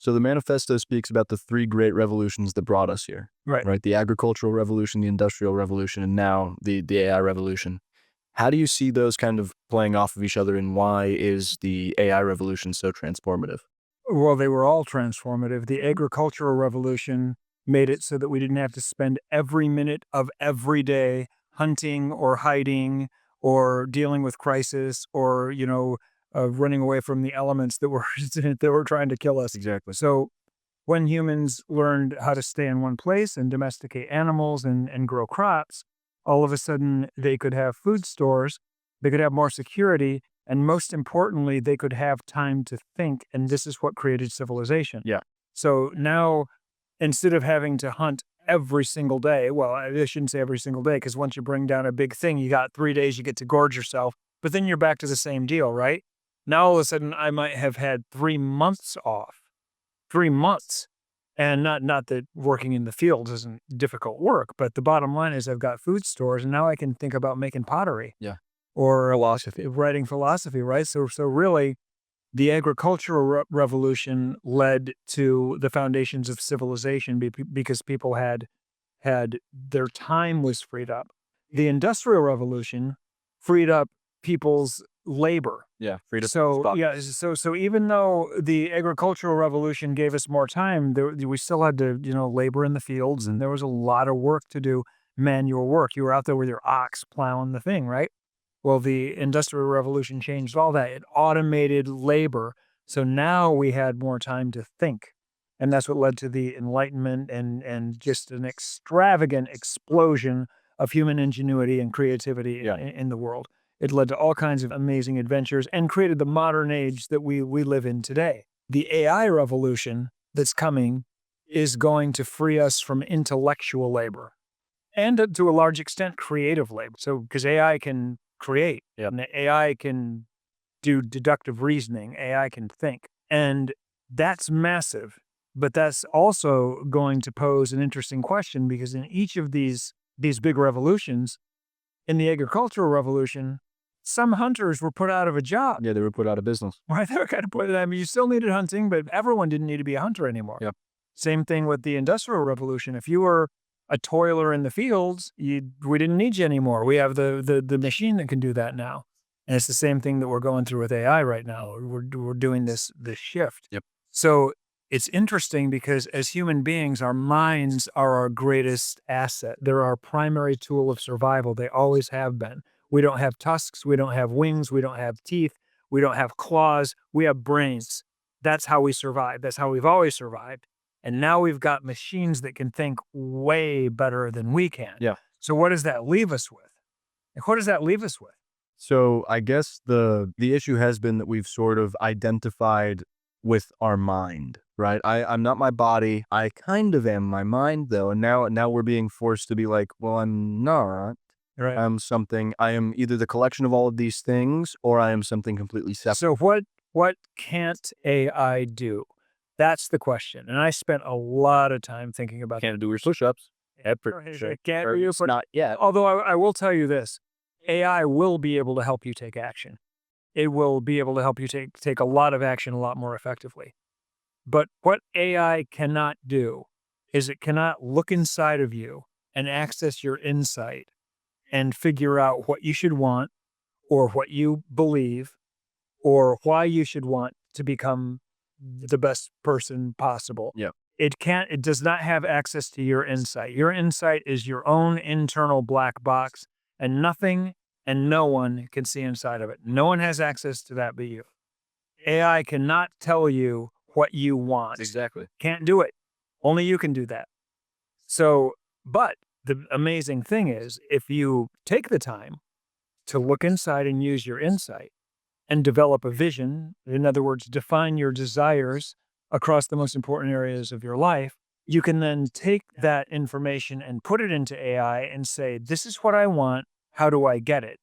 So the manifesto speaks about the three great revolutions that brought us here. Right. The agricultural revolution, the industrial revolution, and now the AI revolution. How do you see those kind of playing off of each other, and why is the AI revolution so transformative? Well, they were all transformative. The agricultural revolution made it so that we didn't have to spend every minute of every day hunting or hiding or dealing with crisis or, running away from the elements that were that were trying to kill us. Exactly. So when humans learned how to stay in one place and domesticate animals and grow crops, all of a sudden they could have food stores, they could have more security, and most importantly, they could have time to think. And this is what created civilization. Yeah. So now, instead of having to hunt every single day, well, I shouldn't say every single day, because once you bring down a big thing, you got 3 days, you get to gorge yourself, but then you're back to the same deal, right? Now, all of a sudden, I might have had 3 months off, 3 months. And not that working in the fields isn't difficult work, but the bottom line is I've got food stores and now I can think about making pottery Yeah. or Philosophy. writing philosophy, right? So really, the agricultural revolution led to the foundations of civilization because people had their time was freed up. The industrial revolution freed up people's labor. Yeah. Freedom. So yeah, so even though the agricultural revolution gave us more time, we still had to labor in the fields, and there was a lot of work to do, manual work. You were out there with your ox plowing the thing, right? Well, the industrial revolution changed all that. It automated labor, so now we had more time to think, and that's what led to the Enlightenment and just an extravagant explosion of human ingenuity and creativity Yeah. in the world. It led to all kinds of amazing adventures and created the modern age that we live in today. The AI revolution that's coming is going to free us from intellectual labor and to a large extent, creative labor. So, because AI can create, Yep. and AI can do deductive reasoning, AI can think. And that's massive. But that's also going to pose an interesting question because in each of these big revolutions, in the agricultural revolution, some hunters were put out of a job. Yeah, they were put out of business. Right? They were kind of put. I mean, you still needed hunting, but everyone didn't need to be a hunter anymore. Yep. Same thing with the industrial revolution. If you were a toiler in the fields, we didn't need you anymore. We have the machine that can do that now. And it's the same thing that we're going through with AI right now. We're doing this shift. Yep. So it's interesting because as human beings, our minds are our greatest asset. They're our primary tool of survival. They always have been. We don't have tusks. We don't have wings. We don't have teeth. We don't have claws. We have brains. That's how we survive. That's how we've always survived. And now we've got machines that can think way better than we can. Yeah. So what does that leave us with? And what does that leave us with? So I guess the issue has been that we've sort of identified with our mind, right? I'm not my body. I kind of am my mind, though. And now we're being forced to be like, well, I'm not. Right. I'm something. I am either the collection of all of these things, or I am something completely separate. So what can't AI do? That's the question. And I spent a lot of time thinking about Can't do your push-ups. It can't do your Not yet. Although I will tell you this, AI will be able to help you take action. It will be able to help you take a lot of action a lot more effectively. But what AI cannot do is it cannot look inside of you and access your insight and figure out what you should want or what you believe or why you should want to become the best person possible. Yeah. It does not have access to your insight. Your insight is your own internal black box, and nothing and no one can see inside of it. No one has access to that but you. AI cannot tell you what you want. Exactly. Can't do it. Only you can do that. So, but the amazing thing is, if you take the time to look inside and use your insight and develop a vision, in other words, define your desires across the most important areas of your life, you can then take that information and put it into AI and say, this is what I want. How do I get it?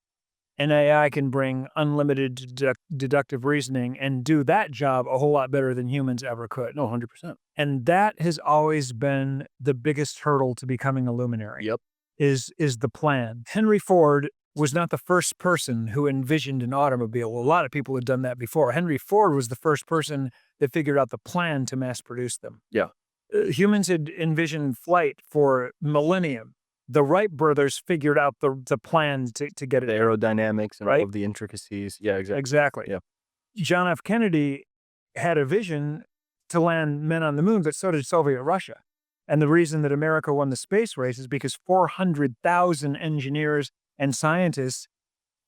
And AI can bring unlimited deductive reasoning and do that job a whole lot better than humans ever could. No, 100%. And that has always been the biggest hurdle to becoming a luminary. Yep. Is the plan. Henry Ford was not the first person who envisioned an automobile. A lot of people had done that before. Henry Ford was the first person that figured out the plan to mass produce them. Yeah. Humans had envisioned flight for millennium. The Wright brothers figured out the plan to get it. The aerodynamics and all Right? of the intricacies. Yeah, exactly. Exactly. Yeah. John F. Kennedy had a vision to land men on the moon, but so did Soviet Russia. And the reason that America won the space race is because 400,000 engineers and scientists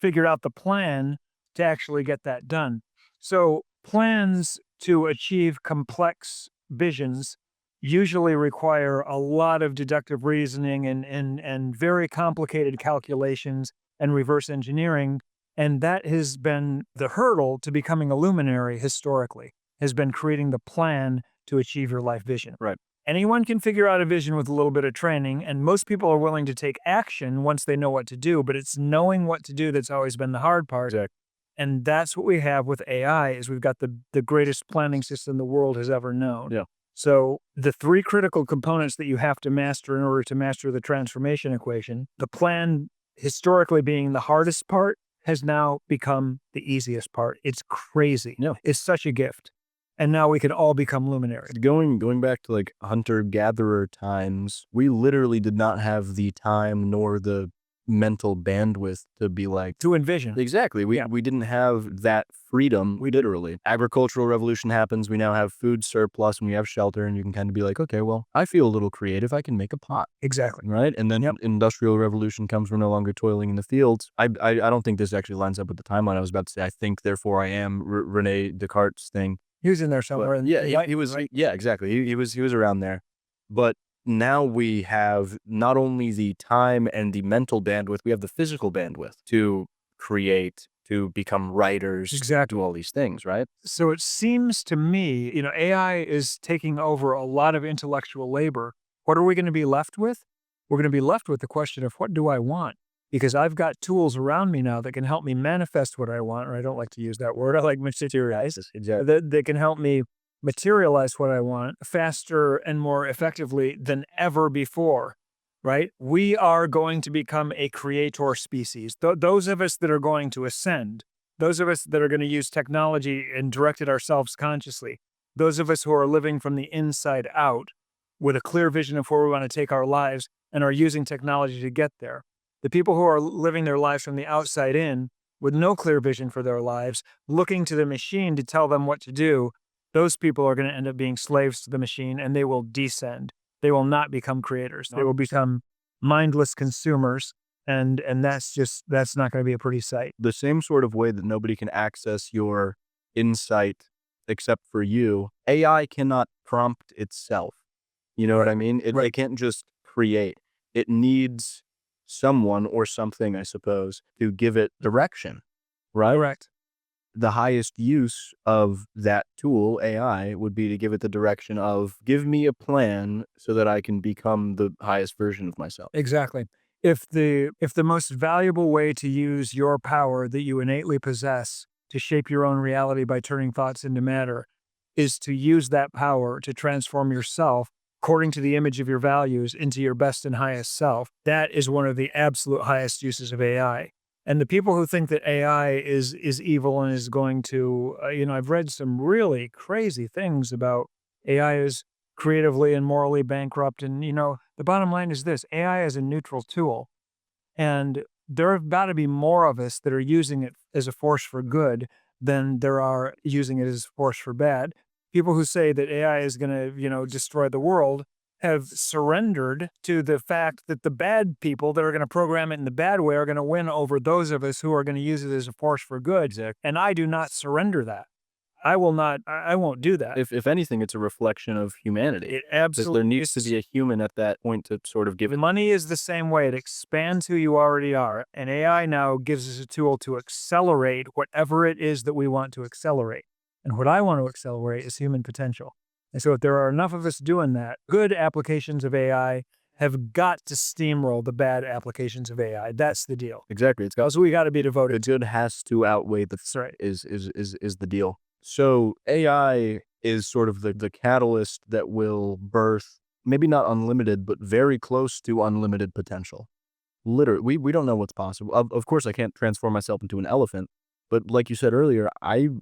figured out the plan to actually get that done. So plans to achieve complex visions usually require a lot of deductive reasoning and very complicated calculations and reverse engineering. And that has been the hurdle to becoming a luminary historically, has been creating the plan to achieve your life vision. Right. Anyone can figure out a vision with a little bit of training, and most people are willing to take action once they know what to do, but it's knowing what to do that's always been the hard part. Exactly. And that's what we have with AI is we've got the greatest planning system the world has ever known. Yeah. So the three critical components that you have to master in order to master the transformation equation, the plan historically being the hardest part has now become the easiest part. It's crazy. Yeah. It's such a gift. And now we can all become luminaries. Going back to like hunter-gatherer times, we literally did not have the time nor the mental bandwidth to be like To envision. exactly. We didn't have that freedom. We literally. Agricultural revolution happens. We now have food surplus and we have shelter, and you can kind of be like, okay, well, I feel a little creative. I can make a pot. Exactly. Right. And then Yep. industrial revolution comes. We're no longer toiling in the fields. I don't think this actually lines up with the timeline I was about to say. I think, therefore I am Rene Descartes' thing. He was in there somewhere. But yeah, he was. Right. Yeah, exactly. He was around there. But now we have not only the time and the mental bandwidth, we have the physical bandwidth to create, to become writers, Exactly. do all these things, right? So it seems to me, AI is taking over a lot of intellectual labor. What are we going to be left with? We're going to be left with the question of what do I want? Because I've got tools around me now that can help me manifest what I want, or I don't like to use that word. I like materialize. Exactly. That can help me materialize what I want faster and more effectively than ever before, right? We are going to become a creator species. Those of us that are going to ascend, those of us that are going to use technology and direct it ourselves consciously, those of us who are living from the inside out with a clear vision of where we want to take our lives and are using technology to get there. The people who are living their lives from the outside in with no clear vision for their lives, looking to the machine to tell them what to do, those people are going to end up being slaves to the machine and they will descend. They will not become creators. They will become mindless consumers. And that's not going to be a pretty sight. The same sort of way that nobody can access your insight except for you, AI cannot prompt itself. You know what I mean? It can't just create. It needs someone or something, I suppose, to give it direction, right? Correct. The highest use of that tool, AI, would be to give it the direction of give me a plan so that I can become the highest version of myself. Exactly. If the most valuable way to use your power that you innately possess to shape your own reality by turning thoughts into matter is to use that power to transform yourself according to the image of your values into your best and highest self, that is one of the absolute highest uses of AI. And the people who think that AI is evil and is going to, I've read some really crazy things about AI is creatively and morally bankrupt. And, the bottom line is this, AI is a neutral tool. And there have got to be more of us that are using it as a force for good than there are using it as a force for bad. People who say that AI is going to, destroy the world have surrendered to the fact that the bad people that are going to program it in the bad way are going to win over those of us who are going to use it as a force for good. Exactly. And I do not surrender that. I won't do that. If anything, it's a reflection of humanity. It absolutely There needs to be a human at that point to sort of give it. Money is the same way. It expands who you already are. And AI now gives us a tool to accelerate whatever it is that we want to accelerate. And what I want to accelerate is human potential. And so if there are enough of us doing that, good applications of AI have got to steamroll the bad applications of AI. That's the deal. Exactly. It's got So we got to be the devoted to. good has to outweigh the That's right. is the deal. So AI is sort of the catalyst that will birth maybe not unlimited, but very close to unlimited potential. Literally, we don't know what's possible. Of course, I can't transform myself into an elephant, but like you said earlier,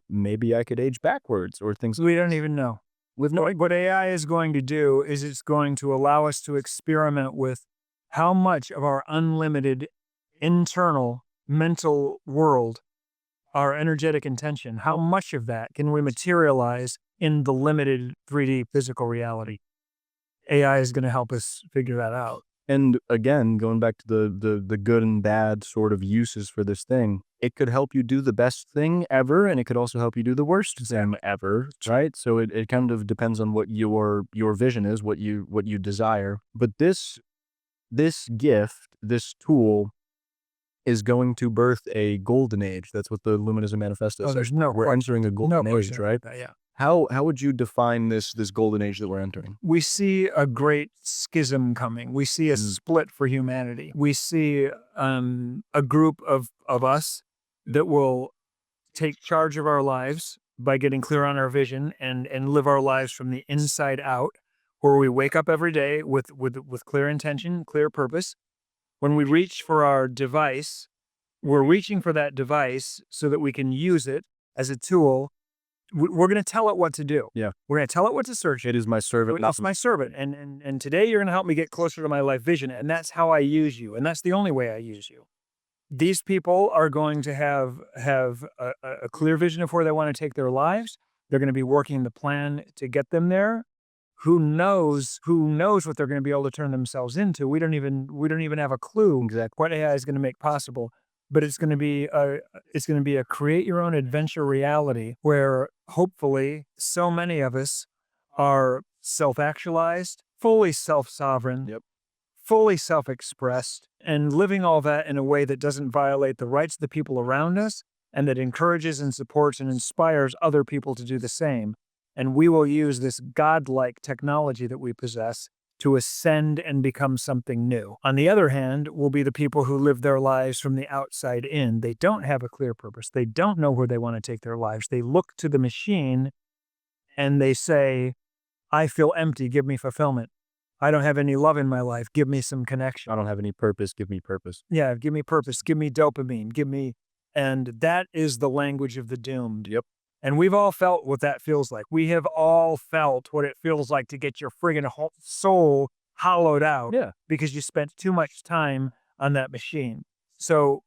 maybe I could age backwards or things. We don't even know. With no, What AI is going to do is it's going to allow us to experiment with how much of our unlimited internal mental world, our energetic intention, how much of that can we materialize in the limited 3D physical reality? AI is going to help us figure that out. and again, going back to the good and bad sort of uses for this thing, it could help you do the best thing ever, and it could also help you do the worst thing ever, right? So it kind of depends on what your vision is, what you desire. But this gift, this tool, is going to birth a golden age. That's what the Luminism Manifesto Oh, says. there's no We're question. entering a golden No age, question right? about that, yeah. How would you define this golden age that we're entering? We see a great schism coming. We see a split for humanity. We see a group of us that will take charge of our lives by getting clear on our vision and live our lives from the inside out, where we wake up every day with clear intention, clear purpose. When we reach for our device, we're reaching for that device so that we can use it as a tool. We're going to tell it what to do. Yeah. We're going to tell it what to search. It is my servant. It's my servant. And today you're going to help me get closer to my life vision. And that's how I use you. And that's the only way I use you. These people are going to have a clear vision of where they want to take their lives. They're going to be working the plan to get them there. Who knows what they're going to be able to turn themselves into? We don't even have a clue Exactly. what AI is going to make possible. But it's going to be a create your own adventure reality where hopefully so many of us are self-actualized, fully self-sovereign, Yep. fully self-expressed, and living all that in a way that doesn't violate the rights of the people around us and that encourages and supports and inspires other people to do the same. And we will use this godlike technology that we possess to ascend and become something new. On the other hand, will be the people who live their lives from the outside in. They don't have a clear purpose. They don't know where they want to take their lives. They look to the machine and they say, I feel empty, give me fulfillment. I don't have any love in my life, give me some connection. I don't have any purpose. Give me purpose. Yeah, give me purpose, give me dopamine, and that is the language of the doomed. Yep. And we've all felt what that feels like. We have all felt what it feels like to get your friggin' whole soul hollowed out Yeah. because you spent too much time on that machine. So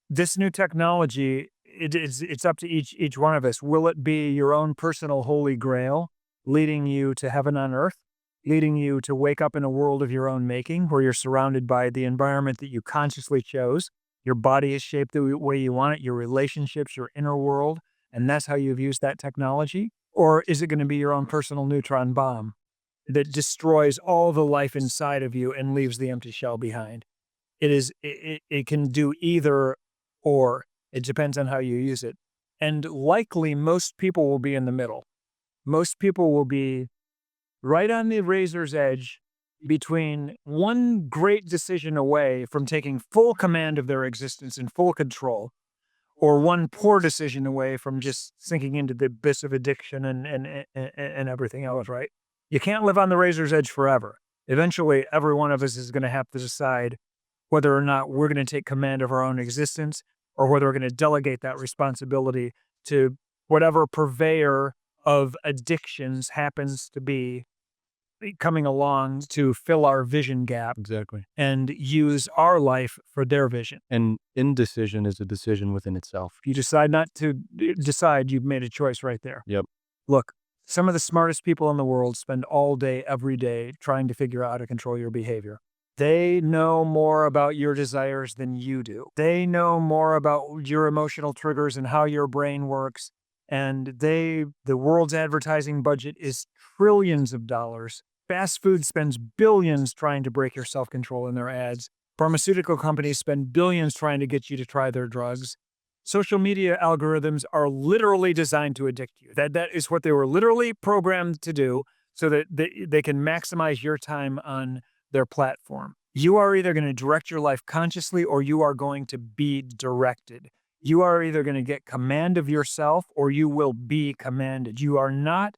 this new technology, it's up to each one of us. Will it be your own personal holy grail, leading you to heaven on earth, leading you to wake up in a world of your own making, where you're surrounded by the environment that you consciously chose? Your body is shaped the way you want it, your relationships, your inner world, and that's how you've used that technology? Or is it going to be your own personal neutron bomb that destroys all the life inside of you and leaves the empty shell behind? It can do either or. It depends on how you use it. And likely most people will be in the middle. Most people will be right on the razor's edge between one great decision away from taking full command of their existence and full control, or one poor decision away from just sinking into the abyss of addiction and everything else, right? You can't live on the razor's edge forever. Eventually, every one of us is going to have to decide whether or not we're going to take command of our own existence or whether we're going to delegate that responsibility to whatever purveyor of addictions happens to be coming along to fill our vision gap. Exactly. And use our life for their vision. And indecision is a decision within itself. If you decide not to decide, you've made a choice right there. Yep. Look, some of the smartest people in the world spend all day, every day, trying to figure out how to control your behavior. They know more about your desires than you do. They know more about your emotional triggers and how your brain works. And the world's advertising budget is trillions of dollars. Fast food spends billions trying to break your self-control in their ads. Pharmaceutical companies spend billions trying to get you to try their drugs. Social media algorithms are literally designed to addict you. That is what they were literally programmed to do so that they can maximize your time on their platform. You are either going to direct your life consciously or you are going to be directed. You are either going to get command of yourself or you will be commanded. You are not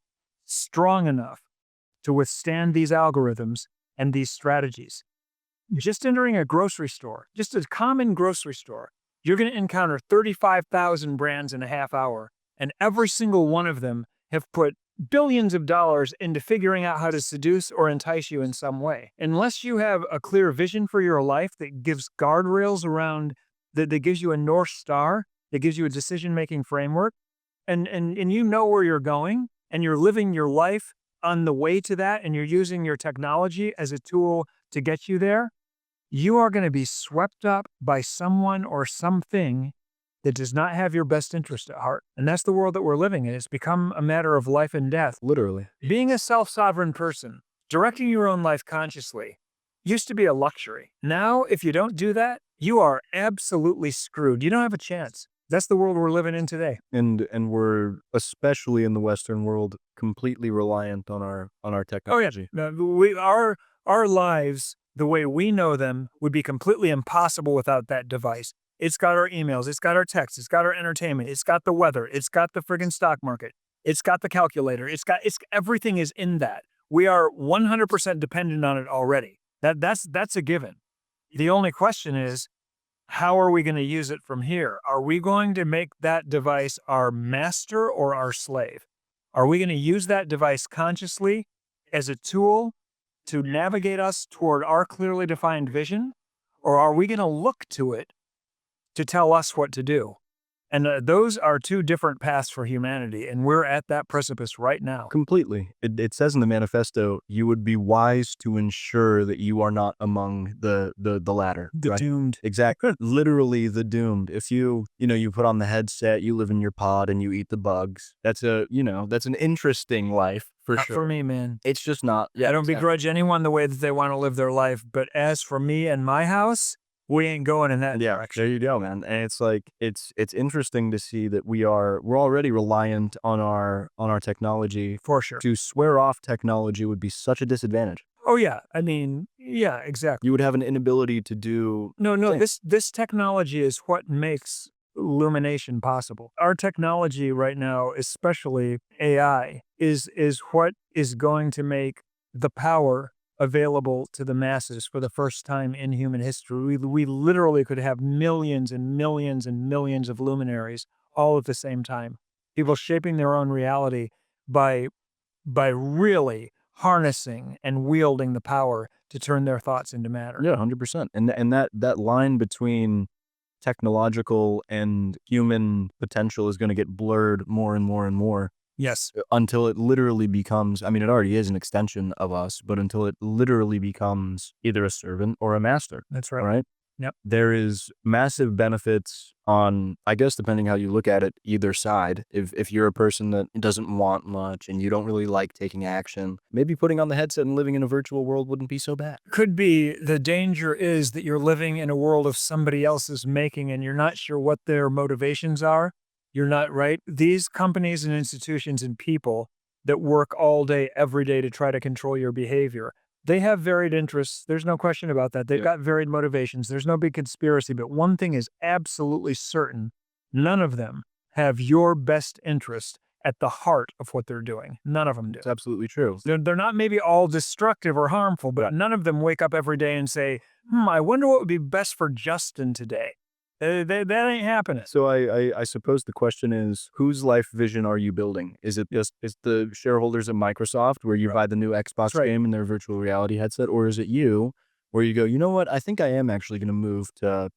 strong enough to withstand these algorithms and these strategies. Just entering a grocery store, just a common grocery store, you're going to encounter 35,000 brands in a half hour, and every single one of them have put billions of dollars into figuring out how to seduce or entice you in some way. Unless you have a clear vision for your life that gives guardrails around, that gives you a North Star, that gives you a decision-making framework, and you know where you're going, and you're living your life on the way to that, and you're using your technology as a tool to get you there, you are going to be swept up by someone or something that does not have your best interest at heart. And that's the world that we're living in. It's become a matter of life and death. Literally. Being a self-sovereign person, directing your own life consciously, used to be a luxury. Now, if you don't do that, you are absolutely screwed. You don't have a chance. That's the world we're living in today. And we're, especially in the Western world, completely reliant on our technology. Our lives, the way we know them, would be completely impossible without that device. It's got our emails, it's got our texts, it's got our entertainment, it's got the weather, it's got the friggin' stock market, it's got the calculator, everything is in that. We are 100% dependent on it already. That's a given. The only question is, how are we going to use it from here? Are we going to make that device our master or our slave? Are we going to use that device consciously as a tool to navigate us toward our clearly defined vision? Or are we going to look to it to tell us what to do? And those are two different paths for humanity, and we're at that precipice right now. Completely. It says in the manifesto, you would be wise to ensure that you are not among the latter. The right? doomed. Exactly. Literally the doomed. If you put on the headset, you live in your pod and you eat the bugs. That's an interesting life for Not sure. for me, man. It's just not. I don't begrudge anyone the way that they want to live their life, but as for me and my house, we ain't going in that direction. There you go, man. And it's like it's interesting to see that we're already reliant on our technology. For sure. To swear off technology would be such a disadvantage. Oh yeah, I mean, yeah, exactly. You would have an inability to do. No, this technology is what makes Illumination possible. Our technology right now, especially AI, is what is going to make the power available to the masses for the first time in human history. We literally could have millions and millions and millions of luminaries all at the same time. People shaping their own reality by really harnessing and wielding the power to turn their thoughts into matter. Yeah, 100%. And that line between technological and human potential is going to get blurred more and more and more. Yes. Until it literally becomes, I mean, it already is an extension of us, but until it literally becomes either a servant or a master. That's right. Right? Yep. There is massive benefits on, I guess, depending how you look at it, either side. If you're a person that doesn't want much and you don't really like taking action, maybe putting on the headset and living in a virtual world wouldn't be so bad. Could be. The danger is that you're living in a world of somebody else's making and you're not sure what their motivations are. You're not right. These companies and institutions and people that work all day, every day to try to control your behavior, they have varied interests. There's no question about that. They've got varied motivations. There's no big conspiracy, but one thing is absolutely certain. None of them have your best interest at the heart of what they're doing. None of them do. It's absolutely true. They're not maybe all destructive or harmful, but none of them wake up every day and say, I wonder what would be best for Justin today. That ain't happening. So I suppose the question is, whose life vision are you building? Is it just the shareholders of Microsoft where you buy the new Xbox game and their virtual reality headset? Or is it you where you go, you know what? I think I am actually going to move to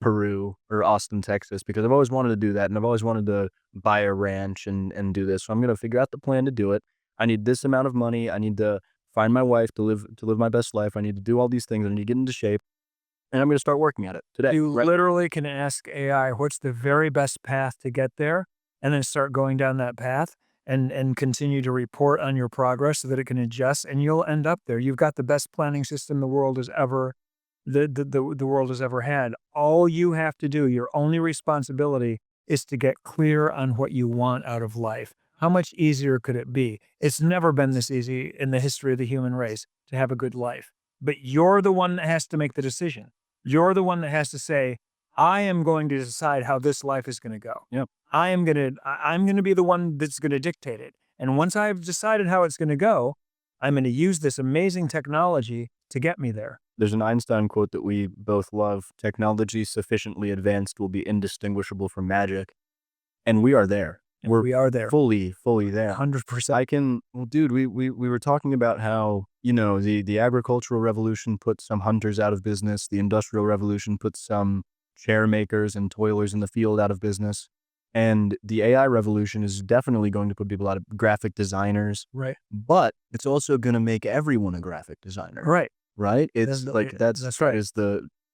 Peru or Austin, Texas, because I've always wanted to do that. And I've always wanted to buy a ranch and do this. So I'm going to figure out the plan to do it. I need this amount of money. I need to find my wife to live my best life. I need to do all these things. I need to get into shape. And I'm going to start working at it today. You literally can ask AI, what's the very best path to get there? And then start going down that path and continue to report on your progress so that it can adjust and you'll end up there. You've got the best planning system the world has ever had. All you have to do, your only responsibility is to get clear on what you want out of life. How much easier could it be? It's never been this easy in the history of the human race to have a good life. But you're the one that has to make the decision. You're the one that has to say, I am going to decide how this life is going to go. Yep. I'm going to be the one that's going to dictate it. And once I've decided how it's going to go, I'm going to use this amazing technology to get me there. There's an Einstein quote that we both love: technology sufficiently advanced will be indistinguishable from magic. And we are there. And We're we are there. fully there. 100%. Well, dude, we were talking about how, the agricultural revolution put some hunters out of business. The industrial revolution put some chair makers and toilers in the field out of business. And the AI revolution is definitely going to put people out of graphic designers, Right. but it's also going to make everyone a graphic designer, Right. right? It's That's- like that's right.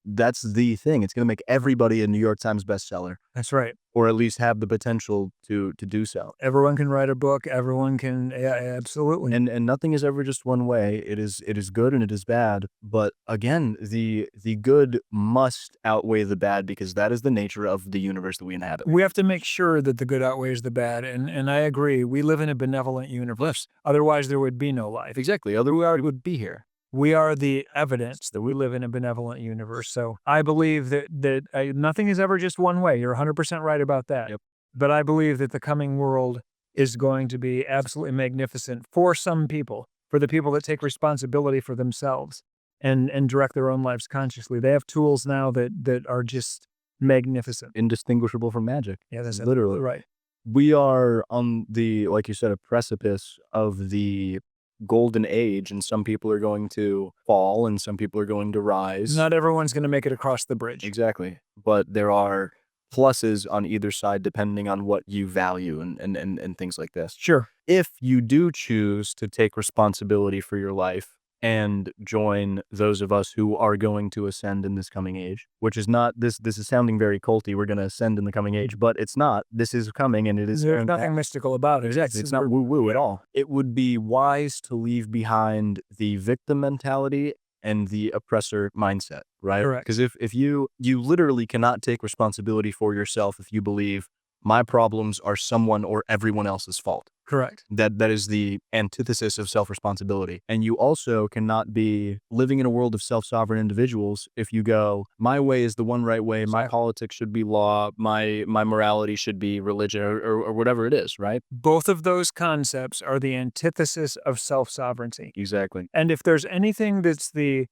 that's the thing. It's going to make everybody a New York Times bestseller, That's right. or at least have the potential to do so. Everyone can write a book. Everyone can. Yeah, absolutely. And nothing is ever just one way. It is good and it is bad. But again, the good must outweigh the bad, because that is the nature of the universe that we inhabit. We have to make sure that the good outweighs the bad. And I agree. We live in a benevolent universe. Otherwise, there would be no life. Exactly. Otherwise, we would be here. We are the evidence that we live in a benevolent universe. So I believe that nothing is ever just one way. You're 100% right about that. Yep. But I believe that the coming world is going to be absolutely magnificent for some people, for the people that take responsibility for themselves and direct their own lives consciously. They have tools now that are just magnificent. Indistinguishable from magic. Yeah, that's Literally. right. We are on the, like you said, a precipice of the golden age, and some people are going to fall and some people are going to rise. Not everyone's going to make it across the bridge. Exactly. But there are pluses on either side depending on what you value and things like this. Sure. If you do choose to take responsibility for your life and join those of us who are going to ascend in this coming age, which is not, this is sounding very culty, we're going to ascend in the coming age, but it's not. This is coming, and it is. There's nothing mystical about it. Exactly. It's not woo-woo at all. It would be wise to leave behind the victim mentality and the oppressor mindset, right? Correct. Because if you literally cannot take responsibility for yourself if you believe my problems are someone or everyone else's fault. Correct. That is the antithesis of self-responsibility. And you also cannot be living in a world of self-sovereign individuals if you go, my way is the one right way, my politics should be law, my morality should be religion, or whatever it is, right? Both of those concepts are the antithesis of self-sovereignty. Exactly. And if there's anything that's that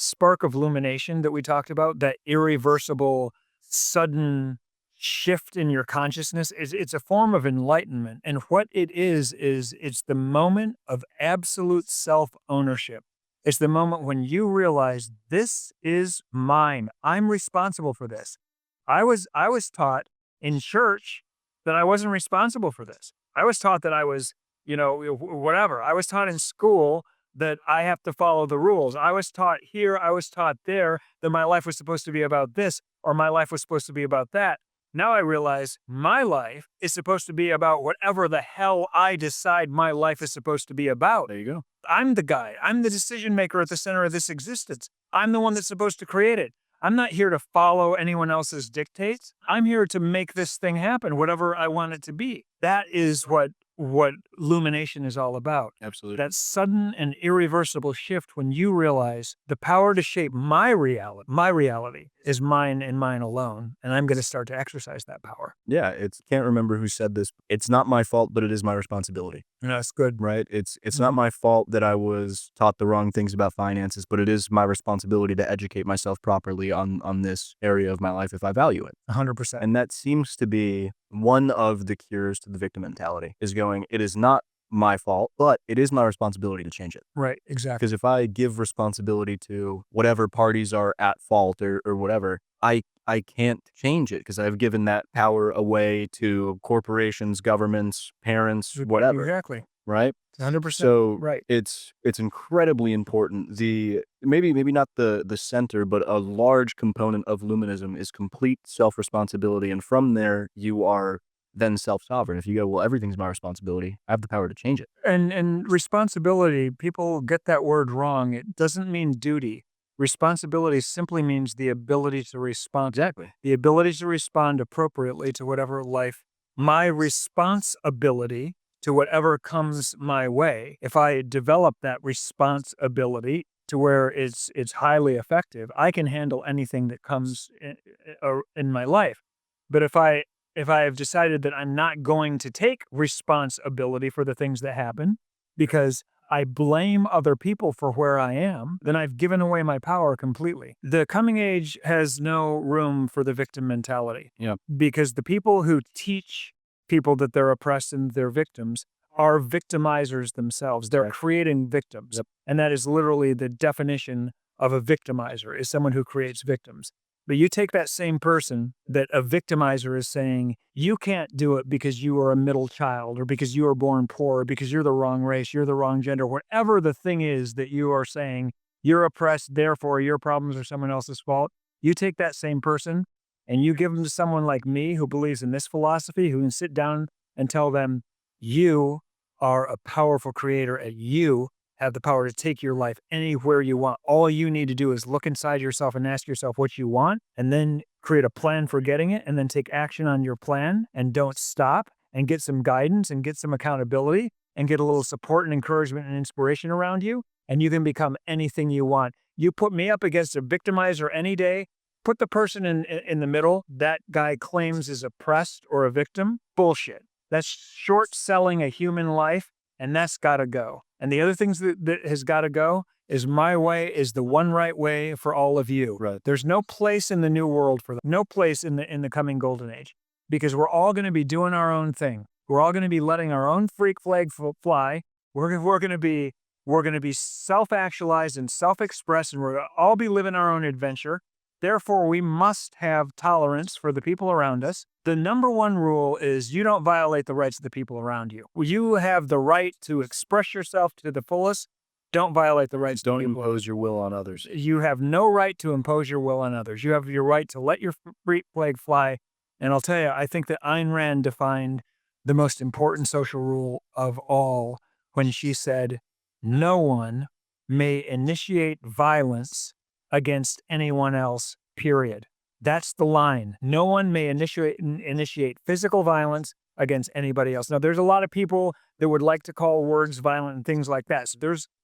spark of illumination that we talked about, that irreversible, sudden shift in your consciousness, it's a form of enlightenment. And what it is it's the moment of absolute self-ownership. It's the moment when you realize this is mine. I'm responsible for this. I was taught in church that I wasn't responsible for this. I was taught that I was, whatever. I was taught in school that I have to follow the rules. I was taught here, I was taught there, that my life was supposed to be about this, or my life was supposed to be about that. Now I realize my life is supposed to be about whatever the hell I decide my life is supposed to be about. There you go. I'm the guy. I'm the decision maker at the center of this existence. I'm the one that's supposed to create it. I'm not here to follow anyone else's dictates. I'm here to make this thing happen, whatever I want it to be. That is what illumination is all about. Absolutely. That sudden and irreversible shift when you realize the power to shape my reality is mine and mine alone, and I'm going to start to exercise that power. Yeah, can't remember who said this. It's not my fault, but it is my responsibility. And that's good. Right? It's not my fault that I was taught the wrong things about finances, but it is my responsibility to educate myself properly on this area of my life if I value it. 100%. And that seems to be one of the cures to the victim mentality, is going, it is not my fault, but it is my responsibility to change it. Right, exactly. Because if I give responsibility to whatever parties are at fault or whatever, I can't change it because I've given that power away to corporations, governments, parents, whatever. Exactly. Right? 100%. So right. It's incredibly important. Maybe not the center, but a large component of luminism is complete self-responsibility. And from there, you are then self-sovereign. If you go, well, everything's my responsibility, I have the power to change it. And responsibility, people get that word wrong. It doesn't mean duty. Responsibility simply means the ability to respond. Exactly. The ability to respond appropriately to whatever life, my responsibility to whatever comes my way. If I develop that responsibility to where it's highly effective, I can handle anything that comes in my life. But if I have decided that I'm not going to take responsibility for the things that happen because I blame other people for where I am, then I've given away my power completely. The coming age has no room for the victim mentality. Yeah. Because the people who teach people that they're oppressed and they're victims are victimizers themselves. They're Right. creating victims. Yep. And that is literally the definition of a victimizer, is someone who creates victims. But you take that same person that a victimizer is saying, you can't do it because you are a middle child, or because you were born poor, or because you're the wrong race, you're the wrong gender, whatever the thing is that you are saying, you're oppressed, therefore your problems are someone else's fault. You take that same person and you give them to someone like me who believes in this philosophy, who can sit down and tell them, you are a powerful creator and you have the power to take your life anywhere you want. All you need to do is look inside yourself and ask yourself what you want, and then create a plan for getting it, and then take action on your plan, and don't stop, and get some guidance and get some accountability and get a little support and encouragement and inspiration around you, and you can become anything you want. You put me up against a victimizer any day, put the person in the middle that guy claims is oppressed or a victim. Bullshit. That's short selling a human life, and that's got to go. And the other things that has got to go is my way is the one right way for all of you. Right. There's no place in the new world for them. No place in the coming golden age, because we're all going to be doing our own thing. We're all going to be letting our own freak flag fly. We're going to be self-actualized and self-expressed, and we're going to all be living our own adventure. Therefore, we must have tolerance for the people around us. The number one rule is you don't violate the rights of the people around you. You have the right to express yourself to the fullest. Don't violate the rights. Don't impose your will on others. You have no right to impose your will on others. You have your right to let your freak flag fly. And I'll tell you, I think that Ayn Rand defined the most important social rule of all when she said, no one may initiate violence against anyone else, period. That's the line. No one may initiate physical violence against anybody else. Now, there's a lot of people that would like to call words violent and things like that. So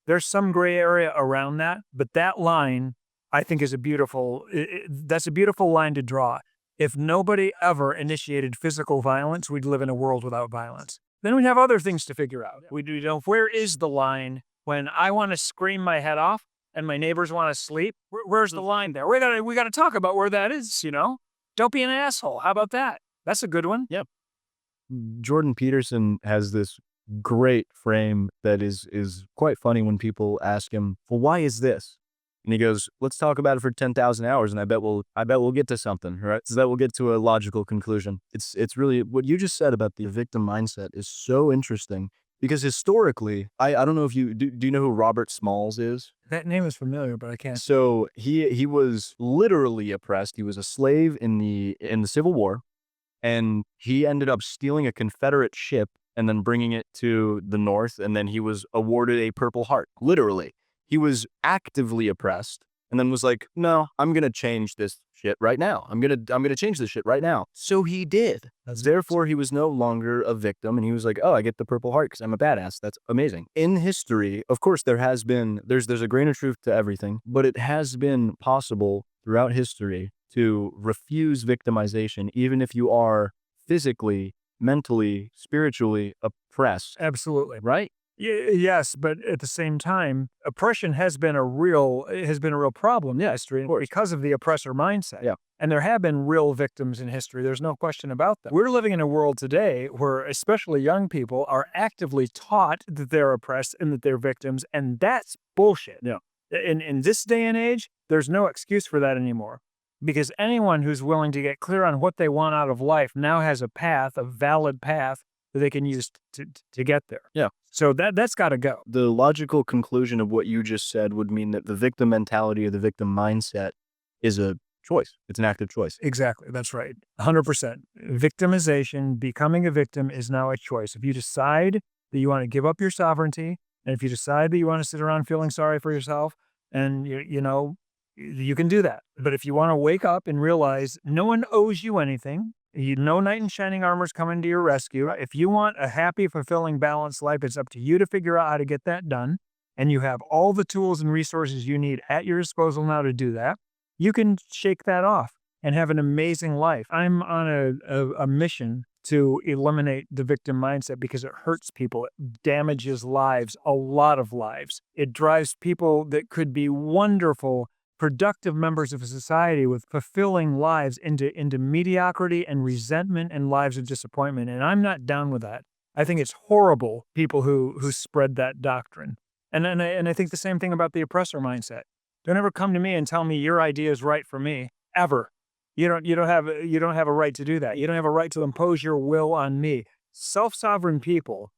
there's some gray area around that, but that line, I think, is that's a beautiful line to draw. If nobody ever initiated physical violence, we'd live in a world without violence. Then we'd have other things to figure out. Where is the line when I want to scream my head off and my neighbors want to sleep? Where's the line there? We gotta talk about where that is, Don't be an asshole. How about that? That's a good one. Yep. Jordan Peterson has this great frame that is quite funny when people ask him, well, why is this? And he goes, let's talk about it for 10,000 hours, and I bet we'll get to something, right? So that we'll get to a logical conclusion. It's really what you just said about the victim mindset is so interesting. Because historically, I don't know if you do you know who Robert Smalls is? That name is familiar, but I can't. So he was literally oppressed. He was a slave in the Civil War, and he ended up stealing a Confederate ship and then bringing it to the North, and then he was awarded a Purple Heart. Literally, he was actively oppressed, and then was like, "No, I'm gonna change this shit right now. I'm gonna change this shit right now." So he did. Therefore, he was no longer a victim, and he was like, "Oh, I get the Purple Heart because I'm a badass. That's amazing." In history, of course, there's a grain of truth to everything, but it has been possible throughout history to refuse victimization, even if you are physically, mentally, spiritually oppressed. Absolutely. Right? Yes, but at the same time, oppression has been a real problem in history because of the oppressor mindset. Yeah. And there have been real victims in history. There's no question about that. We're living in a world today where especially young people are actively taught that they're oppressed and that they're victims, and that's bullshit. Yeah. In this day and age, there's no excuse for that anymore. Because anyone who's willing to get clear on what they want out of life now has a valid path that they can use to get there. Yeah. So that's got to go. The logical conclusion of what you just said would mean that the victim mentality or the victim mindset is a choice. It's an active choice. Exactly. That's right. 100%. Victimization, becoming a victim is now a choice. If you decide that you want to give up your sovereignty, and if you decide that you want to sit around feeling sorry for yourself, and you can do that. But if you want to wake up and realize no one owes you anything, no knight in shining armor is coming to your rescue. If you want a happy, fulfilling, balanced life, it's up to you to figure out how to get that done. And you have all the tools and resources you need at your disposal now to do that. You can shake that off and have an amazing life. I'm on a mission to eliminate the victim mindset because it hurts people. It damages lives, a lot of lives. It drives people that could be wonderful, productive members of a society with fulfilling lives into mediocrity and resentment and lives of disappointment. And I'm not down with that. I think it's horrible, people who spread that doctrine. And I think the same thing about the oppressor mindset. Don't ever come to me and tell me your idea is right for me, ever. You don't have a right to do that. You don't have a right to impose your will on me. Self-sovereign people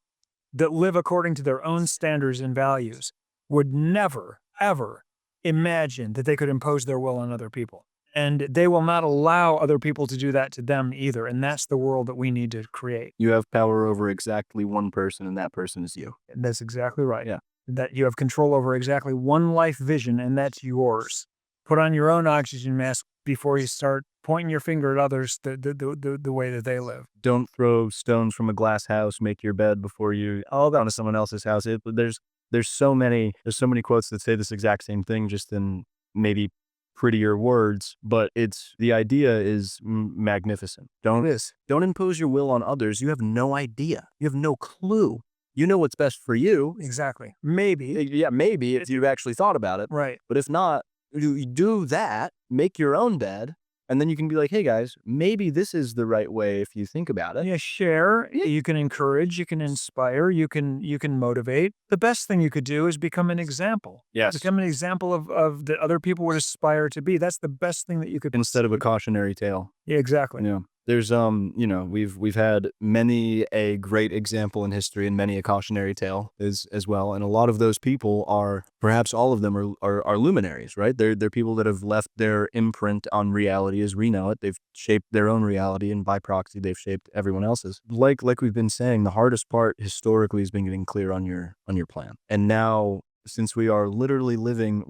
that live according to their own standards and values would never, ever imagine that they could impose their will on other people. And they will not allow other people to do that to them either. And that's the world that we need to create. You have power over exactly one person, and that person is you. And that's exactly right. Yeah. That you have control over exactly one life vision, and that's yours. Put on your own oxygen mask before you start pointing your finger at others the way that they live. Don't throw stones from a glass house. Make your bed before you onto someone else's house. There's so many quotes that say this exact same thing, just in maybe prettier words, but the idea is magnificent. Don't impose your will on others. You have no idea. You have no clue. You know what's best for you. Exactly. Maybe. Yeah, maybe if you've actually thought about it. Right. But if not, you do that, make your own bed, and then you can be like, hey guys, maybe this is the right way if you think about it. Yeah, share. You can encourage, you can inspire, you can motivate. The best thing you could do is become an example. Yes. Become an example of that other people would aspire to be. That's the best thing that you could Instead of a cautionary tale. Yeah, exactly. Yeah. There's we've had many a great example in history and many a cautionary tale as well, and a lot of those people are, perhaps all of them are luminaries, right? They're people that have left their imprint on reality as we know it. They've shaped their own reality, and by proxy they've shaped everyone else's. Like we've been saying, the hardest part historically has been getting clear on your plan. And now, since we are literally living,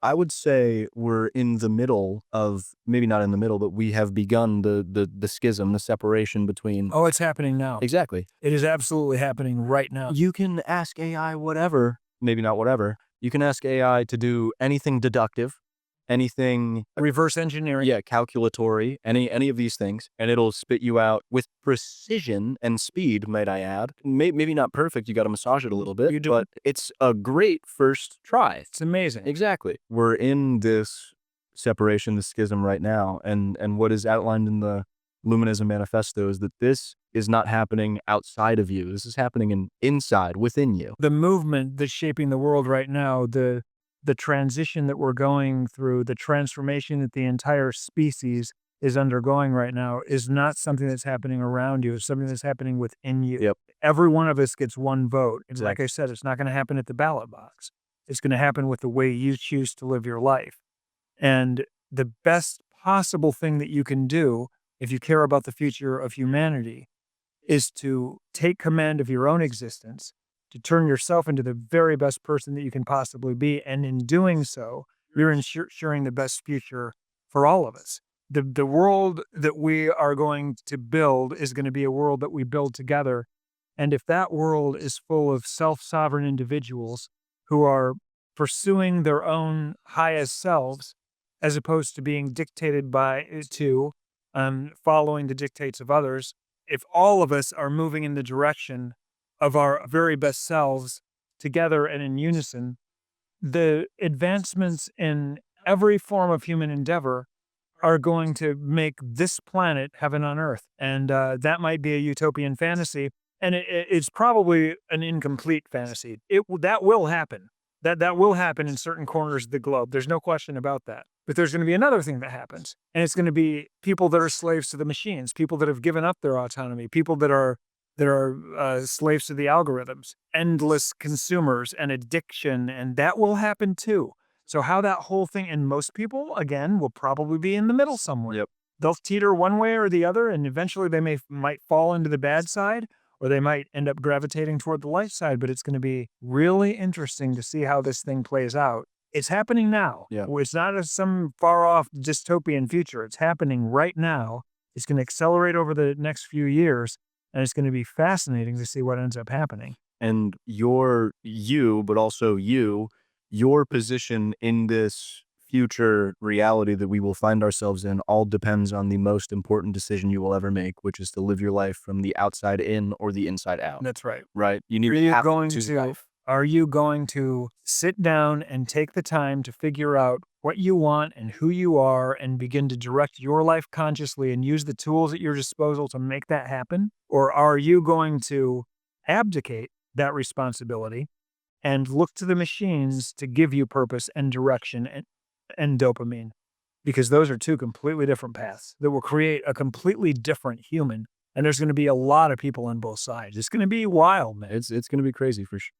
I would say we're in the middle of, maybe not in the middle, but we have begun the schism, the separation between. Oh, it's happening now. Exactly. It is absolutely happening right now. You can ask AI whatever, maybe not whatever. You can ask AI to do anything deductive, anything reverse engineering. Yeah, calculatory, any of these things, and it'll spit you out with precision and speed, might I add. Maybe not perfect, you got to massage it a little bit, but it's a great first try. It's amazing. Exactly. We're in this separation, the schism right now, and what is outlined in the Luminism Manifesto is that this is not happening outside of you. This is happening inside, within you. The movement that's shaping the world right now, the transition that we're going through, the transformation that the entire species is undergoing right now is not something that's happening around you. It's something that's happening within you. Yep. Every one of us gets one vote. And Exactly. like I said, it's not going to happen at the ballot box. It's going to happen with the way you choose to live your life. And the best possible thing that you can do, if you care about the future of humanity, is to take command of your own existence, to turn yourself into the very best person that you can possibly be. And in doing so, you're ensuring the best future for all of us. The world that we are going to build is going to be a world that we build together. And if that world is full of self-sovereign individuals who are pursuing their own highest selves, as opposed to being dictated following the dictates of others, if all of us are moving in the direction of our very best selves together and in unison, the advancements in every form of human endeavor are going to make this planet heaven on earth. And that might be a utopian fantasy, and it's probably an incomplete fantasy. That will happen. That will happen in certain corners of the globe. There's no question about that. But there's going to be another thing that happens, and it's going to be people that are slaves to the machines, people that have given up their autonomy, people that are slaves to the algorithms, endless consumers and addiction, and that will happen too. So how that whole thing, and most people, again, will probably be in the middle somewhere. Yep. They'll teeter one way or the other, and eventually they might fall into the bad side, or they might end up gravitating toward the light side, but it's going to be really interesting to see how this thing plays out. It's happening now. Yeah. It's not some far-off dystopian future. It's happening right now. It's going to accelerate over the next few years, and it's going to be fascinating to see what ends up happening. And your position in this future reality that we will find ourselves in all depends on the most important decision you will ever make, which is to live your life from the outside in or the inside out. That's right. Right? You need Are you have to going choose to life. are you going to sit down and take the time to figure out what you want and who you are and begin to direct your life consciously and use the tools at your disposal to make that happen? Or are you going to abdicate that responsibility and look to the machines to give you purpose and direction and dopamine? Because those are two completely different paths that will create a completely different human. And there's going to be a lot of people on both sides. It's going to be wild, man. It's going to be crazy for sure.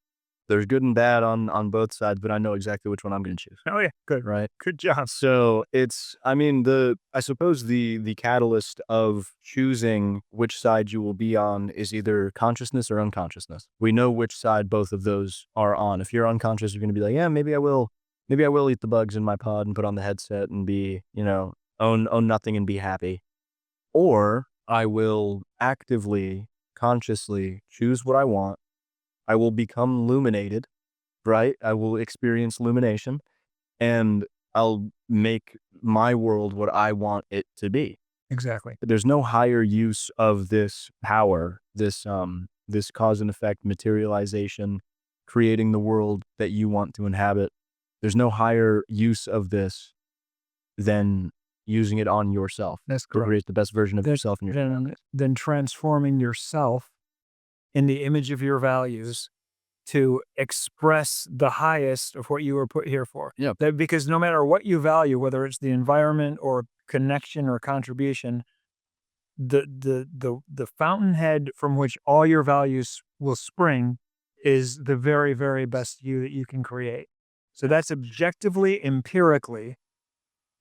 There's good and bad on both sides, but I know exactly which one I'm going to choose. Oh, yeah. Good. Right? Good job. So it's, I mean, I suppose the catalyst of choosing which side you will be on is either consciousness or unconsciousness. We know which side both of those are on. If you're unconscious, you're going to be like, yeah, maybe I will eat the bugs in my pod and put on the headset and be, own nothing and be happy. Or I will actively, consciously choose what I want. I will become illuminated, right? I will experience illumination, and I'll make my world what I want it to be. Exactly. There's no higher use of this power, this cause and effect materialization, creating the world that you want to inhabit. There's no higher use of this than using it on yourself. That's To correct. create the best version of yourself and your Then transforming yourself in the image of your values to express the highest of what you were put here for. Yeah. Because no matter what you value, whether it's the environment or connection or contribution, the fountainhead from which all your values will spring is the very, very best you that you can create. So that's objectively, empirically,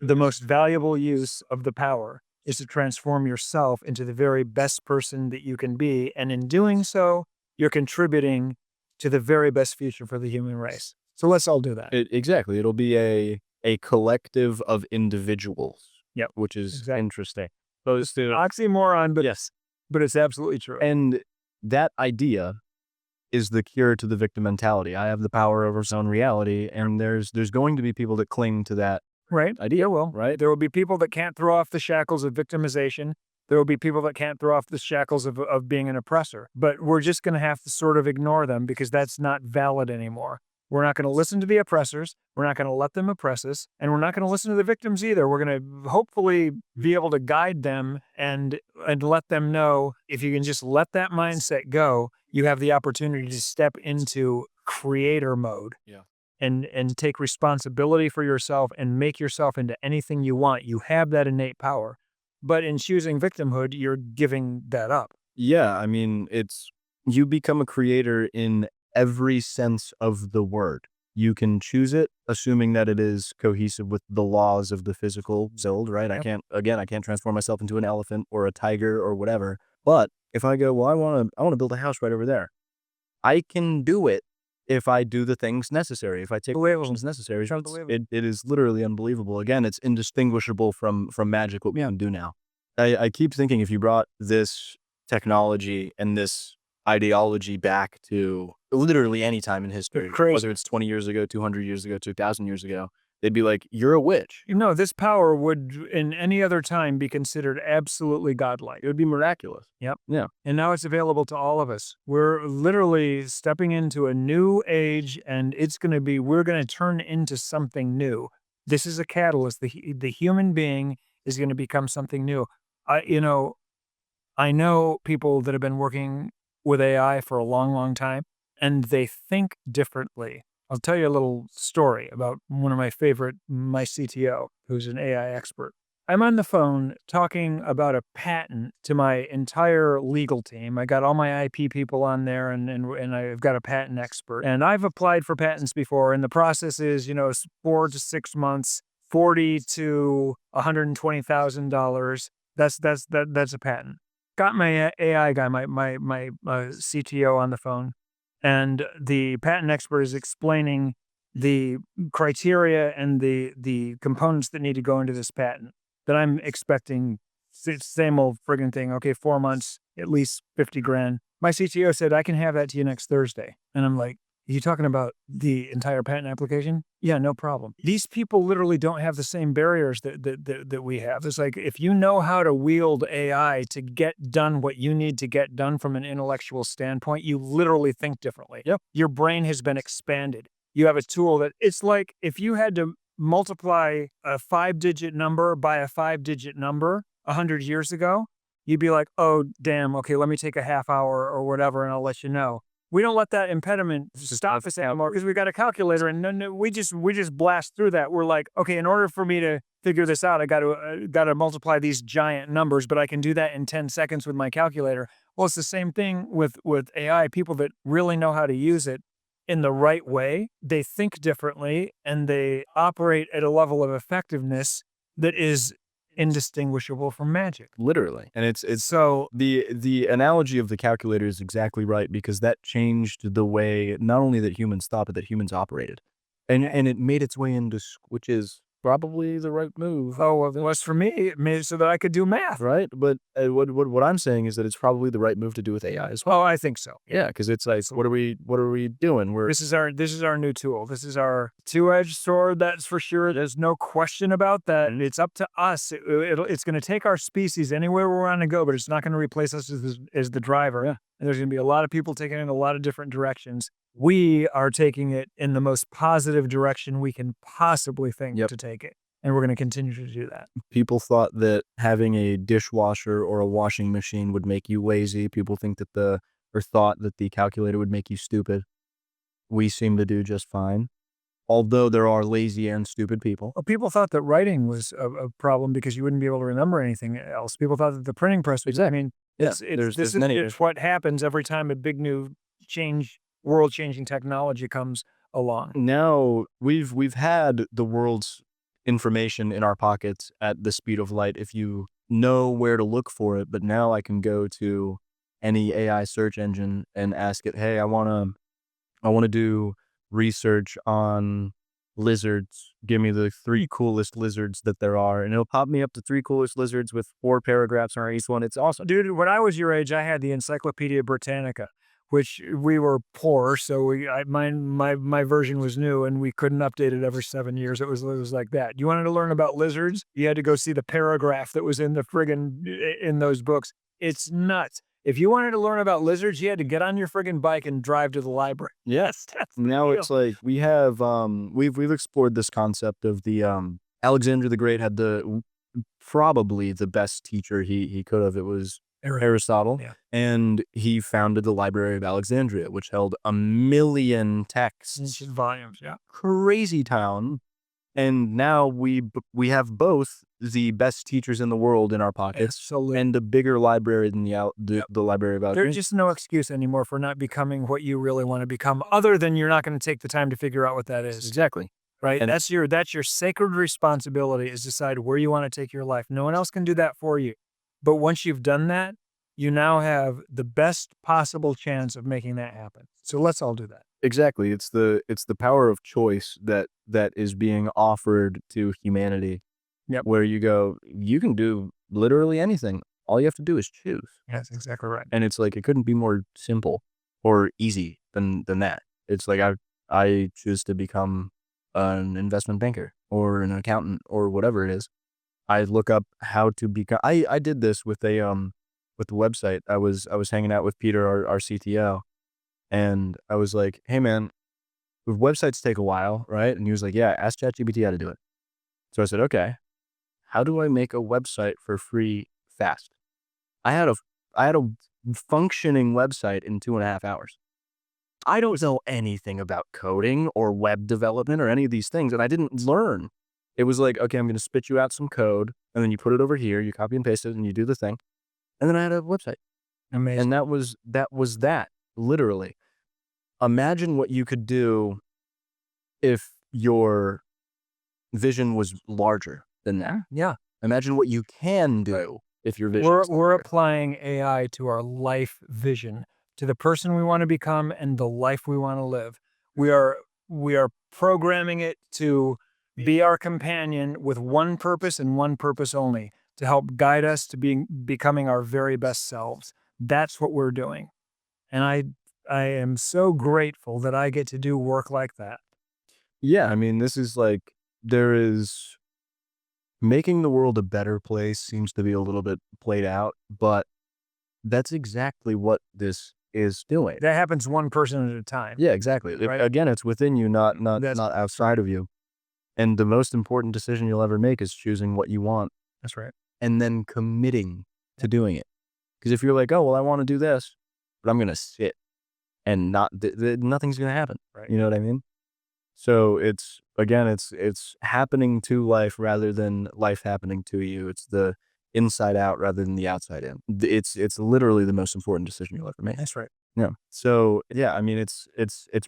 the most valuable use of the power is to transform yourself into the very best person that you can be. And in doing so, you're contributing to the very best future for the human race. So let's all do that. Exactly. It'll be a collective of individuals. Yep. Which is Exactly. interesting. Opposed to Oxymoron, but yes. But it's absolutely true. And that idea is the cure to the victim mentality. I have the power over my own reality, and there's going to be people that cling to that Right. idea. There will. Right? There will be people that can't throw off the shackles of victimization. There will be people that can't throw off the shackles of being an oppressor. But we're just going to have to sort of ignore them because that's not valid anymore. We're not going to listen to the oppressors. We're not going to let them oppress us. And we're not going to listen to the victims either. We're going to hopefully be able to guide them and let them know if you can just let that mindset go, you have the opportunity to step into creator mode. Yeah. And take responsibility for yourself and make yourself into anything you want. You have that innate power. But in choosing victimhood, you're giving that up. Yeah. I mean, you become a creator in every sense of the word. You can choose it, assuming that it is cohesive with the laws of the physical world, right? Yep. I can't transform myself into an elephant or a tiger or whatever. But if I go, well, I want to build a house right over there, I can do it if I do the things necessary. If I take the actions necessary, it is literally unbelievable. Again, it's indistinguishable from magic what we can do now. I keep thinking if you brought this technology and this ideology back to literally any time in history, whether it's 20 years ago, 200 years ago, 2,000 years ago, they'd be like, you're a witch. This power would in any other time be considered absolutely godlike. It would be miraculous. Yep. Yeah. And now it's available to all of us. We're literally stepping into a new age, and we're going to turn into something new. This is a catalyst. The human being is going to become something new. I know people that have been working with AI for a long, long time, and they think differently. I'll tell you a little story about one of my CTO, who's an AI expert. I'm on the phone talking about a patent to my entire legal team. I got all my IP people on there, and I've got a patent expert. And I've applied for patents before, and the process is, 4 to 6 months, $40,000 to $120,000. That's a patent. Got my AI guy, my CTO on the phone, and the patent expert is explaining the criteria and the components that need to go into this patent that I'm expecting. Same old friggin' thing. Okay, 4 months, at least 50 grand. My CTO said, I can have that to you next Thursday. And I'm like, are you talking about the entire patent application? Yeah, no problem. These people literally don't have the same barriers that we have. It's like if you know how to wield AI to get done what you need to get done from an intellectual standpoint, you literally think differently. Yep. Your brain has been expanded. You have a tool that it's like if you had to multiply a 5-digit number by a 5-digit number 100 years ago, you'd be like, "Oh, damn, okay, let me take a half hour or whatever and I'll let you know." We don't let that impediment stop us anymore because we got a calculator and no, we just blast through that. We're like, okay, in order for me to figure this out, I got to multiply these giant numbers, but I can do that in 10 seconds with my calculator. Well, it's the same thing with AI. People that really know how to use it in the right way, they think differently and they operate at a level of effectiveness that is indistinguishable from magic. Literally. And it's So the analogy of the calculator is exactly right because that changed the way not only that humans thought, but that humans operated. And it made its way into which is probably the right move. oh, well, it was for me, it made it so that I could do math. Right? But what I'm saying is that it's probably the right move to do with AI as well. Oh, I think so. Yeah, because it's like, what are we doing? We're This is our new tool. This is our two-edged sword. That's for sure. There's no question about that. And it's up to us. It's going to take our species anywhere we want to go, but it's not going to replace us as the driver. Yeah. And there's going to be a lot of people taking it in a lot of different directions. We are taking it in the most positive direction we can possibly think Yep. to take it. And we're going to continue to do that. people thought that having a dishwasher or a washing machine would make you lazy. People think that thought that the calculator would make you stupid. We seem to do just fine. Although there are lazy and stupid people. Well, people thought that writing was a problem because you wouldn't be able to remember anything else. People thought that the printing press was, I mean, Yeah, this is what happens every time a big new world-changing technology comes along. Now we've had the world's information in our pockets at the speed of light if you know where to look for it, but now I can go to any AI search engine and ask it, "Hey, I want to do research on lizards. Give me the 3 coolest lizards that there are." And it'll pop me up the 3 coolest lizards with 4 paragraphs on each one. It's awesome. Dude, when I was your age, I had the Encyclopedia Britannica, which we were poor, so my version was new, and we couldn't update it every 7 years. It was like that. You wanted to learn about lizards, you had to go see the paragraph that was in the friggin' in those books. It's nuts. If you wanted to learn about lizards, you had to get on your friggin' bike and drive to the library. Yes. That's the Now deal. it's like we have we've explored this concept of the Alexander the Great had probably the best teacher he could have. It was Aristotle. Yeah. And he founded the Library of Alexandria, which held 1,000,000 texts. Ancient volumes, yeah. Crazy town. And now we have both the best teachers in the world in our pockets Absolutely. and a bigger library than the Library of Alexandria. There's just no excuse anymore for not becoming what you really want to become, other than you're not going to take the time to figure out what that is. Exactly. Right? And- That's your sacred responsibility is decide where you want to take your life. No one else can do that for you. But once you've done that, you now have the best possible chance of making that happen. So let's all do that. Exactly. It's the power of choice that is being offered to humanity. Yep. Where you go, you can do literally anything. All you have to do is choose. That's exactly right. And it's like it couldn't be more simple or easy than that. It's like I choose to become an investment banker or an accountant or whatever it is. I look up how to become. I did this with the website. I was hanging out with Peter, our CTO, and I was like, "Hey man, websites take a while, right?" And he was like, "Yeah, ask ChatGPT how to do it." So I said, "Okay, how do I make a website for free fast?" I had a functioning website in 2.5 hours. I don't know anything about coding or web development or any of these things, and I didn't learn. It was like, okay, I'm going to spit you out some code, and then you put it over here, you copy and paste it, and you do the thing. And then I had a website. Amazing. And that was that, literally. Imagine what you could do if your vision was larger than that. Yeah. Imagine what you can do if your vision is We're larger. applying AI to our life vision, to the person we want to become and the life we want to live. We are programming it to be our companion with one purpose and one purpose only, to help guide us to becoming our very best selves. That's what we're doing. And I am so grateful that I get to do work like that. Yeah, I mean, this is like there is making the world a better place seems to be a little bit played out, but that's exactly what this is doing. That happens one person at a time. Yeah, exactly. Right. Again, it's within you, That's not outside of you. And the most important decision you'll ever make is choosing what you want that's right. and then committing to doing it. Because if you're like, oh well, I want to do this, but I'm gonna sit and not, nothing's gonna happen. Right. You know what I mean? So it's again, it's happening to life rather than life happening to you. It's the inside out rather than the outside in. It's literally the most important decision you'll ever make. That's right. Yeah. So yeah, I mean, it's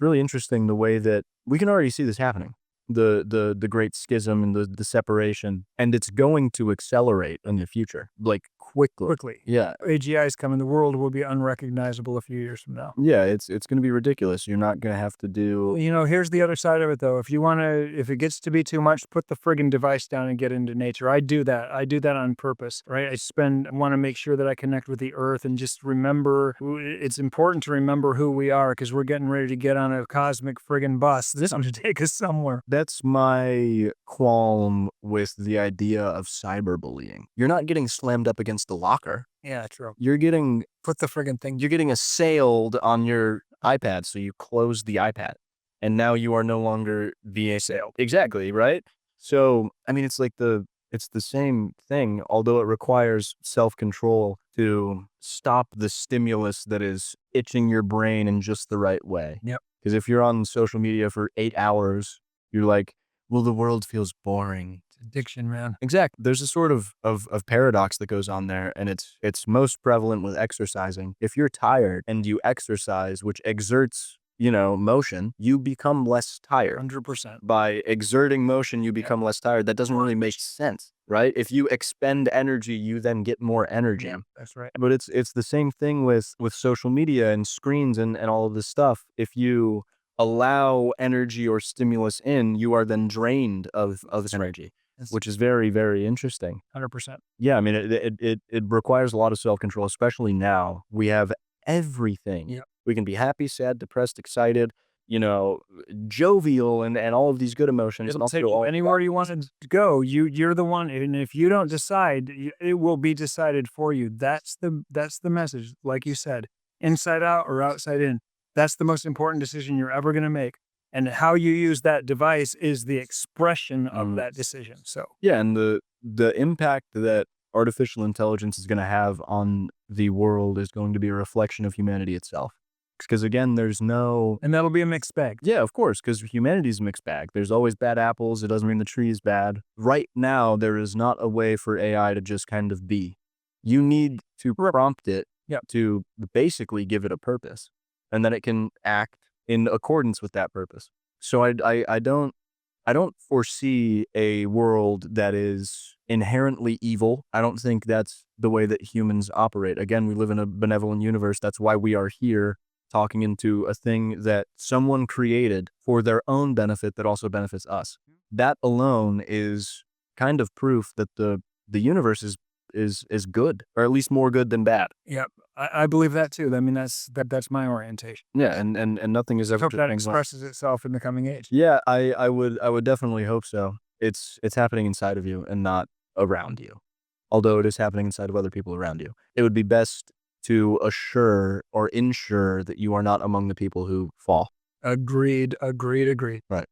really interesting the way that we can already see this happening. The Great Schism and the separation, and it's going to accelerate in the future, like quickly. Quickly. Yeah. AGI is coming. The world will be unrecognizable a few years from now. Yeah, it's going to be ridiculous. You're not going to have to do. You know, here's the other side of it, though. If it gets to be too much, put the friggin' device down and get into nature. I do that. I do that on purpose, right? I want to make sure that I connect with the earth and just remember. It's important to remember who we are because we're getting ready to get on a cosmic friggin' bus. This is going to take us somewhere. That's my qualm with the idea of cyberbullying. You're not getting slammed up against the locker. Yeah, true. You're getting Put the friggin' thing. you're getting assailed on your iPad, so you close the iPad, and now you are no longer being assailed. Exactly, right? So, I mean, it's the same thing, although it requires self-control to stop the stimulus that is itching your brain in just the right way. Yep. Because if you're on social media for 8 hours, you're like, well, the world feels boring. Addiction, man. Exactly. There's a sort of paradox that goes on there, and it's most prevalent with exercising. If you're tired and you exercise, which exerts, motion, you become less tired. 100%. By exerting motion, you become less tired. That doesn't really make sense, right? If you expend energy, you then get more energy. Yeah, that's right. But it's the same thing with social media and screens and all of this stuff. If you allow energy or stimulus in, you are then drained of energy, which is very, very interesting. 100%. Yeah, I mean, it requires a lot of self-control, especially now. We have everything. Yep. We can be happy, sad, depressed, excited, jovial, and all of these good emotions. It'll take you anywhere you want to go. You're the one, and if you don't decide, it will be decided for you. That's the message. Like you said, inside out or outside in. That's the most important decision you're ever going to make. And how you use that device is the expression of that decision. So yeah, and the impact that artificial intelligence is going to have on the world is going to be a reflection of humanity itself. Because again, and that'll be a mixed bag. Yeah, of course, because humanity's a mixed bag. There's always bad apples. It doesn't mean the tree is bad. Right now, there is not a way for AI to just kind of be. You need to prompt it to basically give it a purpose, and then it can act in accordance with that purpose. So I don't foresee a world that is inherently evil. I don't think that's the way that humans operate. Again, we live in a benevolent universe. That's why we are here talking into a thing that someone created for their own benefit that also benefits us. That alone is kind of proof that the universe is good, or at least more good than bad. Yep. I believe that too. I mean, that's my orientation. Yeah, and nothing is ever. Hope that expresses itself in the coming age. Yeah, I would definitely hope so. It's happening inside of you and not around you. Although it is happening inside of other people around you. It would be best to assure or ensure that you are not among the people who fall. Agreed. Right.